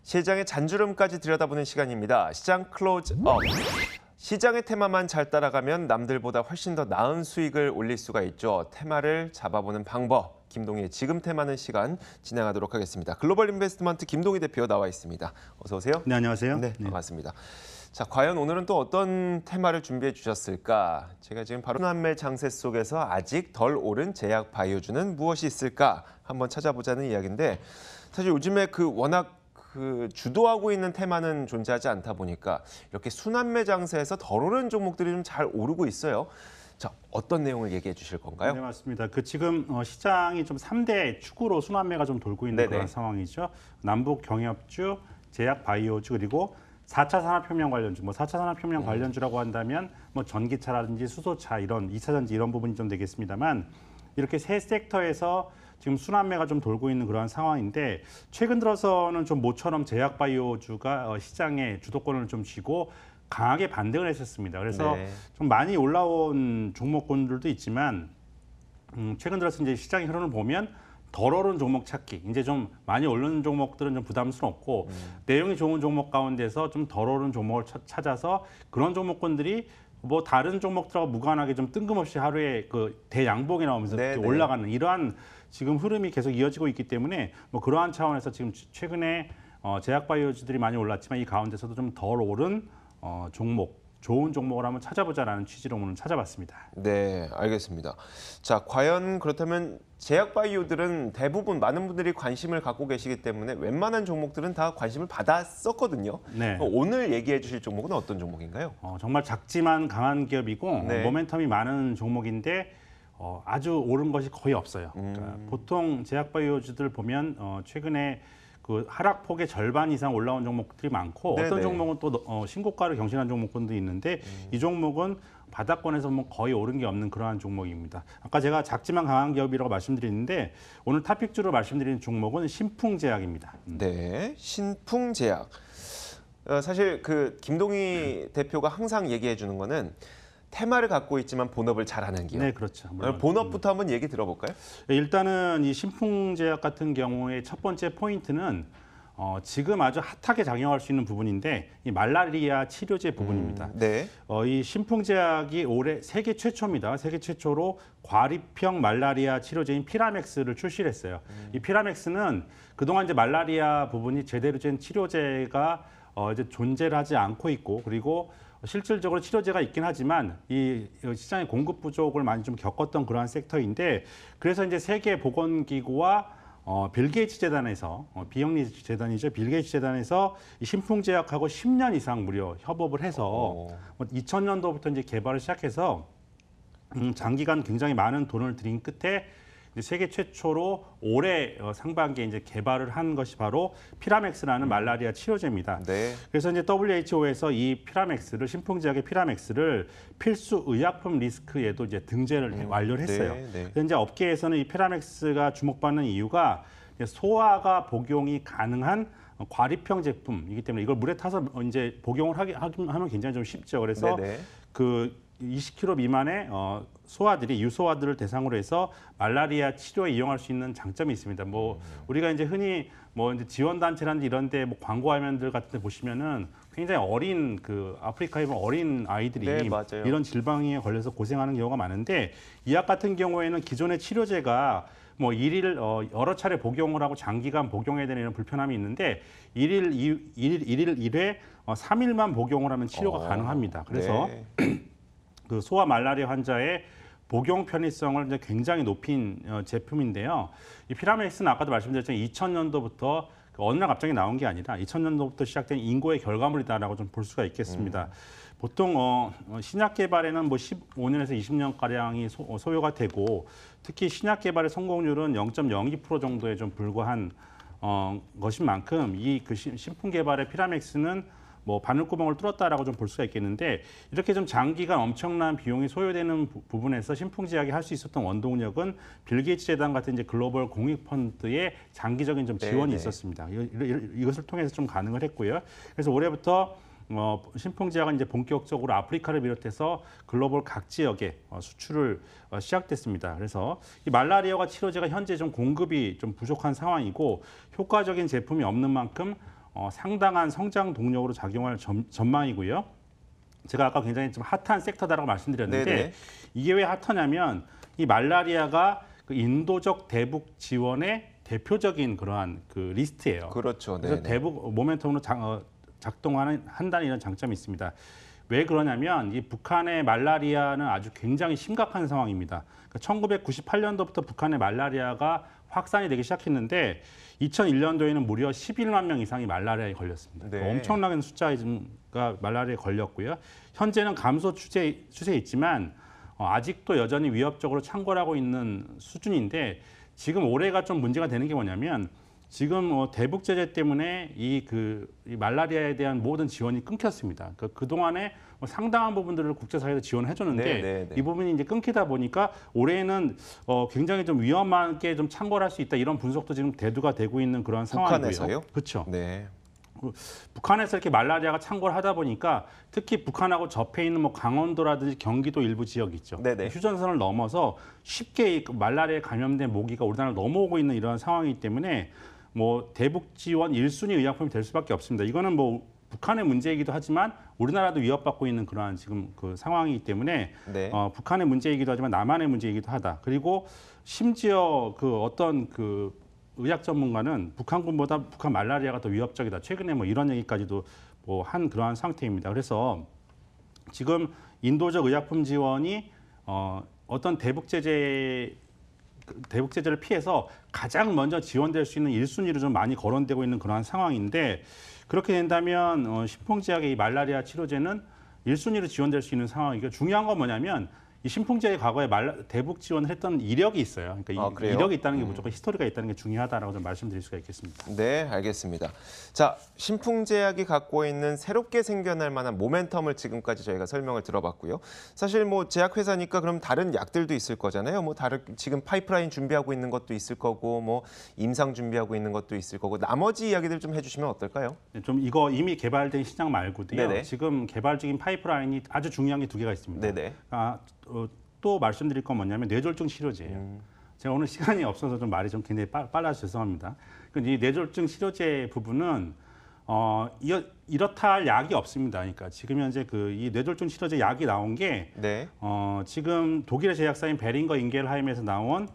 시장의 잔주름까지 들여다보는 시간입니다. 시장 클로즈업. 시장의 테마만 잘 따라가면 남들보다 훨씬 더 나은 수익을 올릴 수가 있죠. 테마를 잡아보는 방법. 김동희의 지금 테마는 시간 진행하도록 하겠습니다. 글로벌 인베스트먼트 김동희 대표 나와 있습니다. 어서 오세요. 네, 안녕하세요. 네, 반갑습니다. 자, 과연 오늘은 또 어떤 테마를 준비해 주셨을까? 제가 지금 바로 순환매 장세 속에서 아직 덜 오른 제약 바이오주는 무엇이 있을까? 한번 찾아보자는 이야기인데 사실 요즘에 워낙 주도하고 있는 테마는 존재하지 않다 보니까 이렇게 순환매 장세에서 덜 오른 종목들이 좀 잘 오르고 있어요. 자, 어떤 내용을 얘기해 주실 건가요? 네, 맞습니다. 지금 시장이 좀 3대 축으로 순환매가 좀 돌고 있는 그런 상황이죠. 남북 경협주, 제약 바이오주 그리고 4차 산업혁명 관련주. 4차 산업혁명 관련주라고 한다면 전기차라든지 수소차 이런 2차 전지 이런 부분이 좀 되겠습니다만 이렇게 세 섹터에서 지금 순환매가 좀 돌고 있는 그러한 상황인데 최근 들어서는 좀 모처럼 제약 바이오주가 시장의 주도권을 좀 쥐고 강하게 반등을 했었습니다. 그래서 좀 많이 올라온 종목군들도 있지만 최근 들어서 이제 시장의 흐름을 보면 덜 오른 종목 찾기. 이제 좀 많이 오르는 종목들은 좀 부담스럽고 내용이 좋은 종목 가운데서 좀 덜 오른 종목을 찾아서 그런 종목군들이 다른 종목들하고 무관하게 좀 뜬금없이 하루에 대양봉이 나오면서 올라가는 이러한 지금 흐름이 계속 이어지고 있기 때문에 그러한 차원에서 지금 최근에 제약 바이오주들이 많이 올랐지만 이 가운데서도 좀 덜 오른 종목, 좋은 종목을 한번 찾아보자라는 취지로 오늘 찾아봤습니다. 네, 알겠습니다. 자, 과연 그렇다면 제약 바이오들은 대부분 많은 분들이 관심을 갖고 계시기 때문에 웬만한 종목들은 다 관심을 받았었거든요. 네. 오늘 얘기해 주실 종목은 어떤 종목인가요? 정말 작지만 강한 기업이고 모멘텀이 많은 종목인데 아주 오른 것이 거의 없어요. 그러니까 보통 제약 바이오주들 보면 최근에 하락폭의 절반 이상 올라온 종목들이 많고 어떤 종목은 또 신고가를 경신한 종목군도 있는데 이 종목은 바닥권에서 거의 오른 게 없는 그러한 종목입니다. 아까 제가 작지만 강한 기업이라고 말씀드렸는데 오늘 탑픽주로 말씀드리는 종목은 신풍제약입니다. 네, 신풍제약. 사실 김동희 대표가 항상 얘기해 주는 거는 테마를 갖고 있지만 본업을 잘하는 기업. 네, 그렇죠. 본업부터 한번 얘기 들어볼까요? 일단은 이 신풍제약 같은 경우에 첫 번째 포인트는 지금 아주 핫하게 작용할 수 있는 부분인데 이 말라리아 치료제 부분입니다. 이 신풍제약이 올해 세계 최초입니다. 세계 최초로 과립형 말라리아 치료제인 피라맥스를 출시를 했어요. 이 피라맥스는 그동안 이제 말라리아 부분이 제대로 된 치료제가 이제 존재를 하지 않고 있고 그리고 실질적으로 치료제가 있긴 하지만 이 시장의 공급 부족을 많이 좀 겪었던 그러한 섹터인데 그래서 이제 세계보건기구와 빌 게이츠 재단에서 비영리 재단이죠. 빌 게이츠 재단에서 이 신풍제약하고 10년 이상 무려 협업을 해서 2000년도부터 이제 개발을 시작해서 장기간 굉장히 많은 돈을 들인 끝에 세계 최초로 올해 상반기에 이제 개발을 한 것이 바로 피라맥스라는 말라리아 치료제입니다. 그래서 이제 WHO에서 이 피라맥스를 신풍제약의 피라맥스를 필수 의약품 리스크에도 이제 등재를 완료를 했어요. 그래서 이제 업계에서는 이 피라맥스가 주목받는 이유가 소아가 복용이 가능한 과립형 제품이기 때문에 이걸 물에 타서 이제 복용을 하면 굉장히 좀 쉽죠. 그래서 20kg 미만의 소아들이 유소아들을 대상으로 해서 말라리아 치료에 이용할 수 있는 장점이 있습니다. 우리가 이제 흔히 이제 지원단체라든지 이런데 광고 화면들 같은 데 보시면은 굉장히 어린 아프리카에 보면 어린 아이들이 이런 질병에 걸려서 고생하는 경우가 많은데 이 약 같은 경우에는 기존의 치료제가 일일 여러 차례 복용을 하고 장기간 복용해야 되는 이런 불편함이 있는데 일일 1회 3일만 복용을 하면 치료가 가능합니다. 그래서 소아 말라리아 환자의 복용 편의성을 이제 굉장히 높인 제품인데요. 이 피라맥스는 아까도 말씀드렸지만 2000년도부터 어느 날 갑자기 나온 게 아니라 2000년도부터 시작된 인고의 결과물이다라고 좀 볼 수가 있겠습니다. 보통 신약 개발에는 15년에서 20년가량이 소요가 되고 특히 신약 개발의 성공률은 0.02% 정도에 좀 불과한 것인 만큼 이 신품 개발의 피라맥스는 바늘구멍을 뚫었다라고 좀 볼 수가 있겠는데 이렇게 좀 장기간 엄청난 비용이 소요되는 부분에서 신풍제약이 할 수 있었던 원동력은 빌 게이츠 재단 같은 이제 글로벌 공익 펀드의 장기적인 좀 지원이 있었습니다. 이것을 통해서 좀 가능을 했고요. 그래서 올해부터 신풍제약은 이제 본격적으로 아프리카를 비롯해서 글로벌 각 지역에 수출을 시작됐습니다. 그래서 이 말라리아와 치료제가 현재 좀 공급이 좀 부족한 상황이고 효과적인 제품이 없는 만큼 상당한 성장 동력으로 작용할 전망이고요. 제가 아까 굉장히 좀 핫한 섹터다라고 말씀드렸는데 네네. 이게 왜 핫하냐면 이 말라리아가 그 인도적 대북 지원의 대표적인 그러한 그 리스트예요. 그렇죠. 그래서 네네. 대북 모멘텀으로 한다는 이런 장점이 있습니다. 왜 그러냐면 이 북한의 말라리아는 아주 굉장히 심각한 상황입니다. 그러니까 1998년도부터 북한의 말라리아가 확산이 되기 시작했는데 2001년도에는 무려 11만 명 이상이 말라리아에 걸렸습니다. 네. 엄청나게 숫자가 말라리아에 걸렸고요. 현재는 감소 추세에 있지만 아직도 여전히 위협적으로 창궐하고 있는 수준인데 지금 올해가 좀 문제가 되는 게 뭐냐면 지금 대북 제재 때문에 이 말라리아에 대한 모든 지원이 끊겼습니다. 그 동안에 상당한 부분들을 국제사회에서 지원해 줬는데 이 부분이 이제 끊기다 보니까 올해는 굉장히 좀 위험하게 좀 창궐할 수 있다 이런 분석도 지금 대두가 되고 있는 그런 상황이고요. 북한에서요? 그렇죠. 네. 북한에서 이렇게 말라리아가 창궐하다 보니까 특히 북한하고 접해 있는 뭐 강원도라든지 경기도 일부 지역 있죠. 네네. 휴전선을 넘어서 쉽게 말라리아에 감염된 모기가 우리나라를 넘어오고 있는 이런 상황이기 때문에 뭐 대북 지원 1순위 의약품이 될 수밖에 없습니다. 이거는 뭐 북한의 문제이기도 하지만 우리나라도 위협받고 있는 그러한 지금 그 상황이기 때문에 네. 북한의 문제이기도 하지만 남한의 문제이기도 하다. 그리고 심지어 그 어떤 그 의학 전문가는 북한군보다 북한 말라리아가 더 위협적이다. 최근에 뭐 이런 얘기까지도 뭐 한 그러한 상태입니다. 그래서 지금 인도적 의약품 지원이 어떤 대북 제재를 피해서 가장 먼저 지원될 수 있는 1순위로 좀 많이 거론되고 있는 그러한 상황인데 그렇게 된다면 신풍제약의 이 말라리아 치료제는 1순위로 지원될 수 있는 상황이고 중요한 건 뭐냐면 이 신풍제약이 과거에 대북 지원을 했던 이력이 있어요. 그러니까 이력이 있다는 게 무조건 히스토리가 있다는 게 중요하다라고 좀 말씀드릴 수가 있겠습니다. 네, 알겠습니다. 자, 신풍제약이 갖고 있는 새롭게 생겨날 만한 모멘텀을 지금까지 저희가 설명을 들어봤고요. 사실 뭐 제약회사니까 그럼 다른 약들도 있을 거잖아요. 뭐 다른 지금 파이프라인 준비하고 있는 것도 있을 거고 뭐 임상 준비하고 있는 것도 있을 거고 나머지 이야기들 좀 해주시면 어떨까요? 네, 좀 이거 이미 개발된 시장 말고도요. 네네. 지금 개발 중인 파이프라인이 아주 중요한 게 2개가 있습니다. 네네. 또 말씀드릴 건 뭐냐면 뇌졸중 치료제예요. 제가 오늘 시간이 없어서 좀 말이 좀 굉장히 빨라서 죄송합니다. 이 뇌졸중 치료제 부분은 이렇다 할 약이 없습니다. 그러니까 지금 현재 이 뇌졸중 치료제 약이 나온 게 네. 지금 독일의 제약사인 베링거 인겔하임에서 나온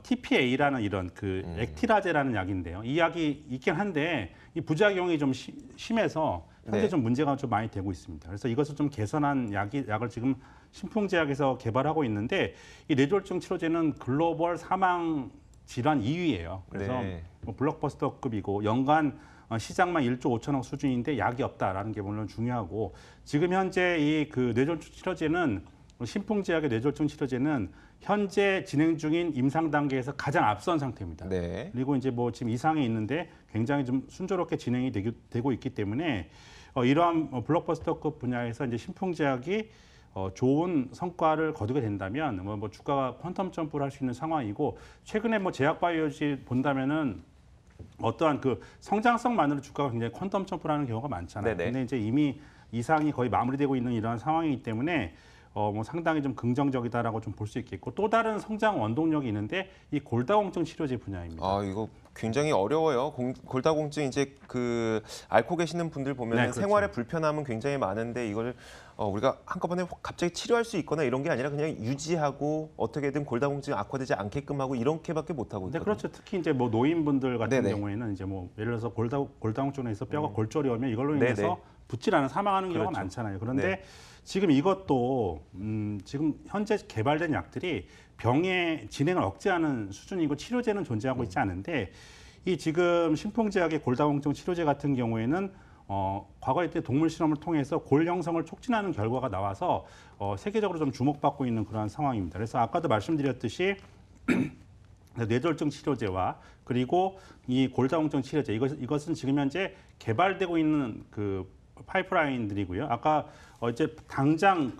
TPA라는 이런 액티라제라는 약인데요. 이 약이 있긴 한데 이 부작용이 좀 심해서 현재 네. 좀 문제가 좀 많이 되고 있습니다. 그래서 이것을 좀 개선한 약을 지금 신풍제약에서 개발하고 있는데 이 뇌졸중 치료제는 글로벌 사망 질환 2위예요. 그래서 네. 뭐 블록버스터급이고 연간 시장만 1조 5천억 수준인데 약이 없다라는 게 물론 중요하고 지금 현재 이 뇌졸중 치료제는 신풍제약의 뇌졸중 치료제는 현재 진행 중인 임상 단계에서 가장 앞선 상태입니다. 네. 그리고 이제 뭐 지금 이상이 있는데 굉장히 좀 순조롭게 진행이 되고 있기 때문에 이러한 블록버스터급 분야에서 이제 신풍제약이 좋은 성과를 거두게 된다면 뭐 주가가 퀀텀 점프를 할 수 있는 상황이고 최근에 뭐 제약바이오지 본다면은 어떠한 성장성만으로 주가가 굉장히 퀀텀 점프를 하는 경우가 많잖아요. 네네. 근데 이제 이미 이상이 거의 마무리되고 있는 이러한 상황이기 때문에 뭐 상당히 좀 긍정적이다라고 좀 볼 수 있겠고 또 다른 성장 원동력이 있는데 이 골다공증 치료제 분야입니다. 이거 굉장히 어려워요. 골다공증 이제 앓고 계시는 분들 보면 네, 그렇죠. 생활에 불편함은 굉장히 많은데 이걸 우리가 한꺼번에 갑자기 치료할 수 있거나 이런 게 아니라 그냥 유지하고 어떻게든 골다공증 악화되지 않게끔 하고 이렇게밖에 못 하고 네, 있거든요. 그렇죠. 특히 이제 뭐 노인분들 같은 네네. 경우에는 이제 뭐 예를 들어서 골다공증에 있어 뼈가 골절이 오면 이걸로 네네. 인해서 붙질 않아 사망하는 경우가 그렇죠. 많잖아요. 그런데 네. 지금 이것도 지금 현재 개발된 약들이 병의 진행을 억제하는 수준이고 치료제는 존재하고 있지 않은데 이 지금 신풍제약의 골다공증 치료제 같은 경우에는 과거에 때 동물 실험을 통해서 골 형성을 촉진하는 결과가 나와서 세계적으로 좀 주목받고 있는 그러한 상황입니다. 그래서 아까도 말씀드렸듯이 뇌졸중 치료제와 그리고 이 골다공증 치료제 이것은 지금 현재 개발되고 있는 파이프라인들이고요. 아까 이제 당장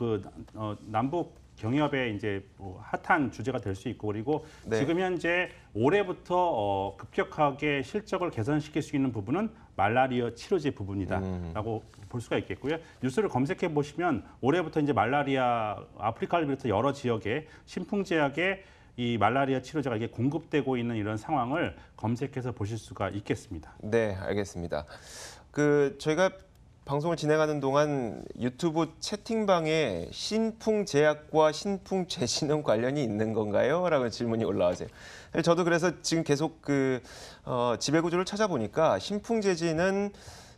남북 경협의 이제 뭐 핫한 주제가 될 수 있고 그리고 네. 지금 현재 올해부터 급격하게 실적을 개선시킬 수 있는 부분은 말라리아 치료제 부분이다라고 볼 수가 있겠고요. 뉴스를 검색해 보시면 올해부터 이제 말라리아 아프리카를 비롯해 여러 지역에 신풍제약의 이 말라리아 치료제가 이게 공급되고 있는 이런 상황을 검색해서 보실 수가 있겠습니다. 네, 알겠습니다. 저희가 방송을 진행하는 동안 유튜브 채팅방에 신풍제약과 신풍제신은 관련이 있는 건가요? 라는 질문이 올라와서요. 저도 그래서 지금 계속 지배구조를 찾아보니까 신풍제진은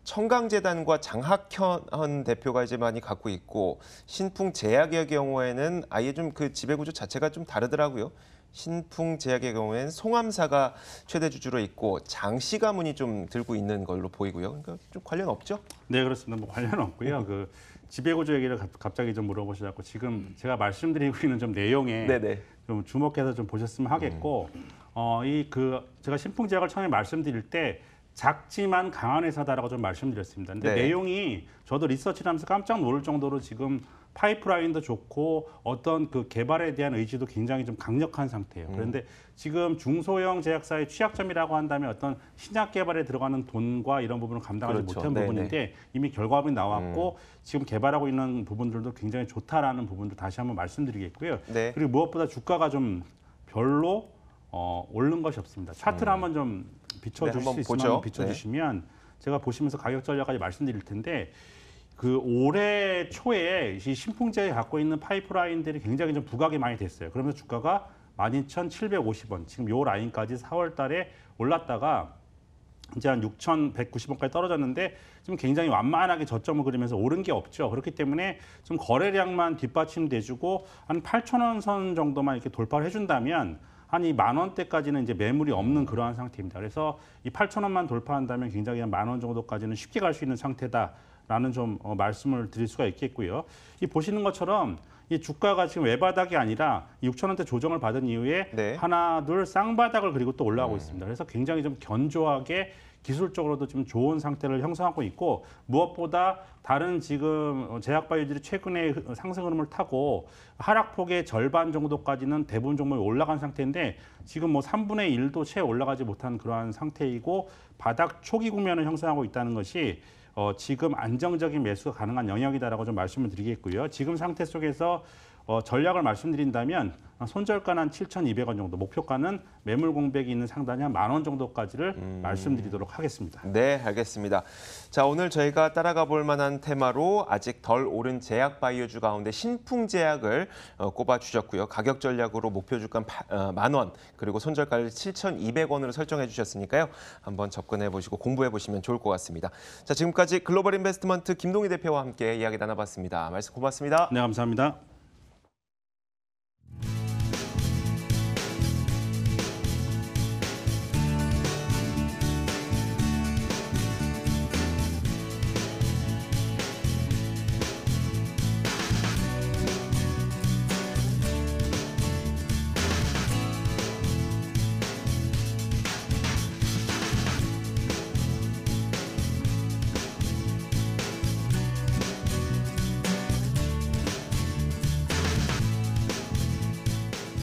청강재단과 장학현 대표가 이제 많이 갖고 있고, 신풍제약의 경우에는 아예 좀 그 지배구조 자체가 좀 다르더라고요. 신풍제약의 경우에는 송암사가 최대 주주로 있고 장씨 가문이 좀 들고 있는 걸로 보이고요. 그러니까 좀 관련 없죠? 네, 그렇습니다. 뭐 관련 없고요. 그 지배구조 얘기를 갑자기 좀 물어보셔서 지금 제가 말씀드리고 있는 좀 내용에 네네. 좀 주목해서 좀 보셨으면 하겠고, 제가 신풍제약을 처음에 말씀드릴 때 작지만 강한 회사다라고 좀 말씀드렸습니다. 근데 네. 내용이 저도 리서치를 하면서 깜짝 놀랄 정도로 지금 파이프라인도 좋고 어떤 그 개발에 대한 의지도 굉장히 좀 강력한 상태예요. 그런데 지금 중소형 제약사의 취약점이라고 한다면 어떤 신약 개발에 들어가는 돈과 이런 부분을 감당하지 그렇죠. 못한 네네. 부분인데 이미 결과물이 나왔고 지금 개발하고 있는 부분들도 굉장히 좋다라는 부분도 다시 한번 말씀드리겠고요. 네. 그리고 무엇보다 주가가 좀 별로 오른 것이 없습니다. 차트를 한번 좀 비춰주실 네, 한번 수 있으면 보죠. 한번 비춰주시면 제가 보시면서 가격 전략까지 말씀드릴 텐데 그 올해 초에 이 신풍제에 갖고 있는 파이프라인들이 굉장히 좀 부각이 많이 됐어요. 그러면서 주가가 12,750원, 지금 요 라인까지 4월 달에 올랐다가 이제 한 6,190원까지 떨어졌는데 지금 굉장히 완만하게 저점을 그리면서 오른 게 없죠. 그렇기 때문에 좀 거래량만 뒷받침돼주고 한 8,000원 선 정도만 이렇게 돌파를 해준다면 한 이 10,000원대까지는 이제 매물이 없는 그러한 상태입니다. 그래서 이 8,000원만 돌파한다면 굉장히 한 10,000원 정도까지는 쉽게 갈 수 있는 상태다라는 좀 말씀을 드릴 수가 있겠고요. 이 보시는 것처럼 이 주가가 지금 외바닥이 아니라 6,000원대 조정을 받은 이후에 네. 하나, 둘 쌍바닥을 그리고 또 올라가고 있습니다. 그래서 굉장히 좀 견조하게 기술적으로도 좀 좋은 상태를 형성하고 있고 무엇보다 다른 지금 제약바이오들이 최근에 상승 흐름을 타고 하락폭의 절반 정도까지는 대부분 종목이 올라간 상태인데 지금 뭐 3분의 1도 채 올라가지 못한 그러한 상태이고 바닥 초기 국면을 형성하고 있다는 것이 지금 안정적인 매수가 가능한 영역이다라고 좀 말씀을 드리겠고요. 지금 상태 속에서 전략을 말씀드린다면 손절가는 한 7,200원 정도, 목표가는 매물 공백이 있는 상단이 한 10,000원 정도까지를 말씀드리도록 하겠습니다. 네, 알겠습니다. 자, 오늘 저희가 따라가 볼 만한 테마로 아직 덜 오른 제약 바이오주 가운데 신풍제약을 꼽아 주셨고요. 가격 전략으로 목표 주가 10,000원, 그리고 손절가를 7,200원으로 설정해 주셨으니까요. 한번 접근해 보시고 공부해 보시면 좋을 것 같습니다. 자, 지금까지 글로벌 인베스트먼트 김동희 대표와 함께 이야기 나눠봤습니다. 말씀 고맙습니다. 네, 감사합니다.